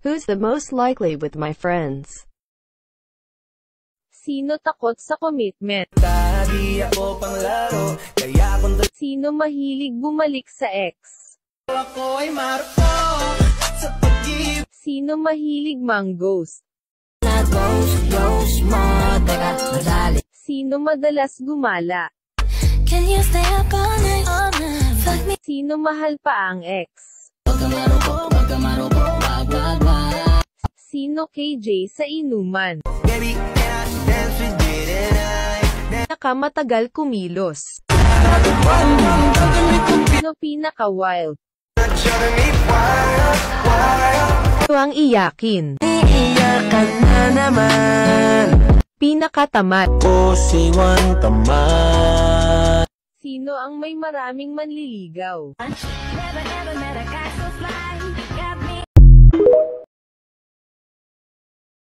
Who's the most likely with my friends? Sino takot sa commitment? Di ako panglaro, kaya kung Sino mahilig bumalik sa ex? ako ay marupok sa pag-ibig. Sino mahilig mang-ghost? Sino madalas gumala? Can you stay up all night? Fuck me. Sino mahal pa ang ex? Sino KJ sa inuman? Baby, can I dance with you tonight? Nakamatagal kumilos? Sino pinaka-wild? Driving me wild. Sino ang iyakin? Iiyakan na naman. Pinakatamad? O siwan tamad. Sino ang may maraming manliligaw? Never met a guy